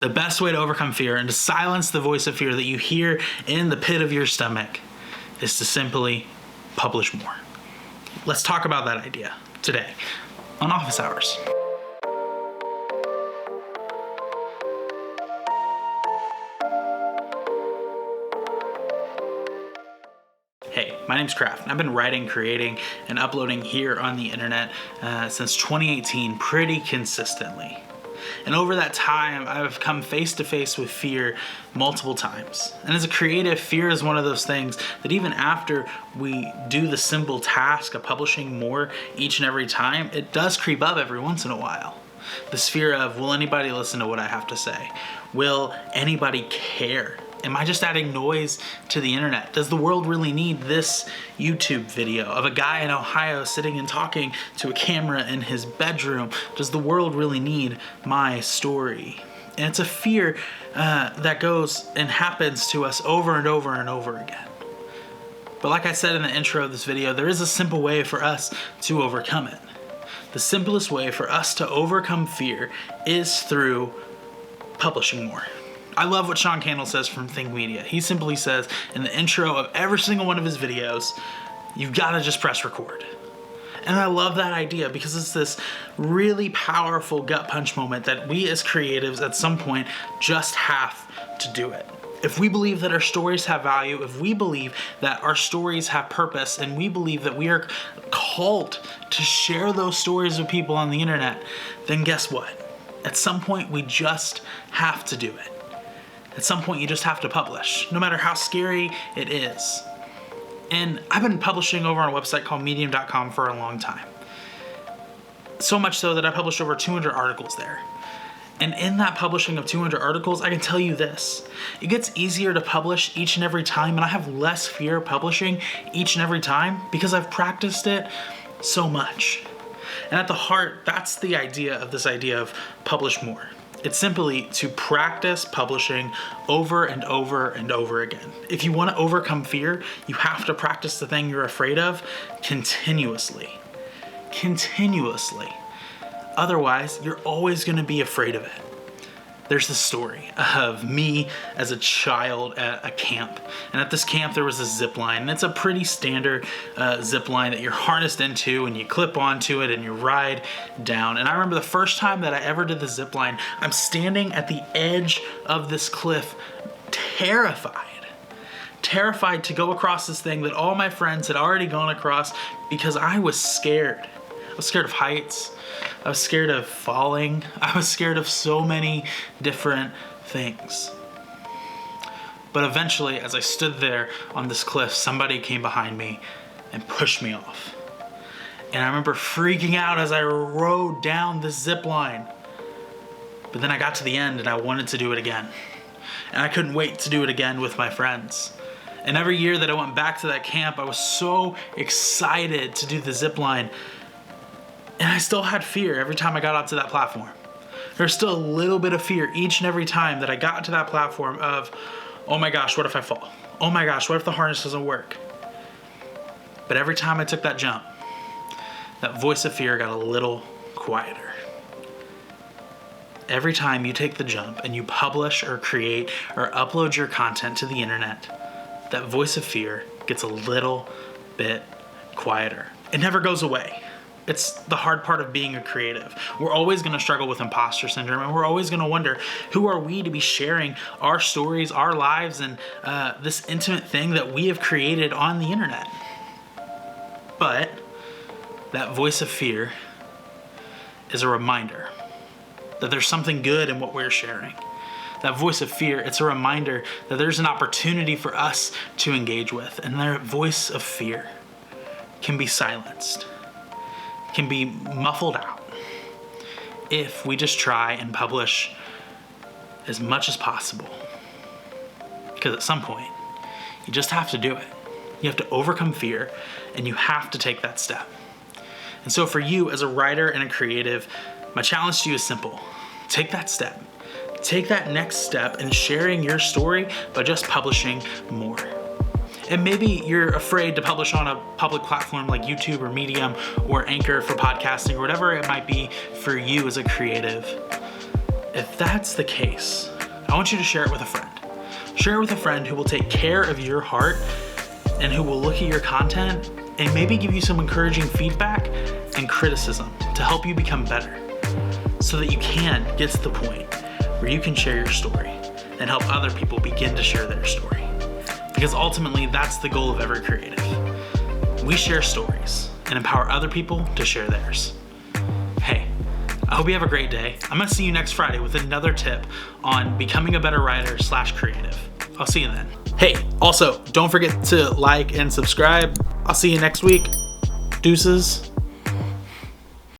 The best way to overcome fear and to silence the voice of fear that you hear in the pit of your stomach is to simply publish more. Let's talk about that idea today on Office Hours. Hey, my name's Kraft, and I've been writing, creating, and uploading here on the internet since 2018 pretty consistently. And over that time, I've come face to face with fear multiple times. And as a creative, fear is one of those things that even after we do the simple task of publishing more each and every time, it does creep up every once in a while. This fear of, will anybody listen to what I have to say? Will anybody care? Am I just adding noise to the internet? Does the world really need this YouTube video of a guy in Ohio sitting and talking to a camera in his bedroom? Does the world really need my story? And it's a fear that goes and happens to us over and over and over again. But like I said in the intro of this video, there is a simple way for us to overcome it. The simplest way for us to overcome fear is through publishing more. I love what Sean Candle says from Think Media. He simply says in the intro of every single one of his videos, you've got to just press record. And I love that idea because it's this really powerful gut punch moment that we as creatives at some point just have to do it. If we believe that our stories have value, if we believe that our stories have purpose, and we believe that we are called to share those stories with people on the internet, then guess what? At some point, we just have to do it. At some point, you just have to publish, no matter how scary it is. And I've been publishing over on a website called medium.com for a long time. So much so that I published over 200 articles there. And in that publishing of 200 articles, I can tell you this. It gets easier to publish each and every time, and I have less fear publishing each and every time because I've practiced it so much. And at the heart, that's the idea of this idea of publish more. It's simply to practice publishing over and over and over again. If you want to overcome fear, you have to practice the thing you're afraid of continuously. Continuously. Otherwise, you're always going to be afraid of it. There's this story of me as a child at a camp. And at this camp, there was a zip line. And it's a pretty standard zip line that you're harnessed into and you clip onto it and you ride down. And I remember the first time that I ever did the zip line, I'm standing at the edge of this cliff, terrified to go across this thing that all my friends had already gone across because I was scared. I was scared of heights. I was scared of falling. I was scared of so many different things. But eventually, as I stood there on this cliff, somebody came behind me and pushed me off. And I remember freaking out as I rode down the zip line. But then I got to the end and I wanted to do it again. And I couldn't wait to do it again with my friends. And every year that I went back to that camp, I was so excited to do the zip line. And I still had fear every time I got up to that platform. There's still a little bit of fear each and every time that I got to that platform of, oh my gosh, what if I fall? Oh my gosh, what if the harness doesn't work? But every time I took that jump, that voice of fear got a little quieter. Every time you take the jump and you publish or create or upload your content to the internet, that voice of fear gets a little bit quieter. It never goes away. It's the hard part of being a creative. We're always going to struggle with imposter syndrome, and we're always going to wonder, who are we to be sharing our stories, our lives, and this intimate thing that we have created on the internet? But that voice of fear is a reminder that there's something good in what we're sharing. That voice of fear, it's a reminder that there's an opportunity for us to engage with, and that voice of fear can be silenced, can be muffled out if we just try and publish as much as possible. Because at some point, you just have to do it. You have to overcome fear, and you have to take that step. And so for you as a writer and a creative, my challenge to you is simple. Take that step. Take that next step in sharing your story by just publishing more. And maybe you're afraid to publish on a public platform like YouTube or Medium or Anchor for podcasting or whatever it might be for you as a creative. If that's the case, I want you to share it with a friend. Share it with a friend who will take care of your heart and who will look at your content and maybe give you some encouraging feedback and criticism to help you become better, so that you can get to the point where you can share your story and help other people begin to share their story. Because ultimately, that's the goal of every creative. We share stories and empower other people to share theirs. Hey, I hope you have a great day. I'm gonna see you next Friday with another tip on becoming a better writer/creative. I'll see you then. Hey, also, don't forget to like and subscribe. I'll see you next week. Deuces.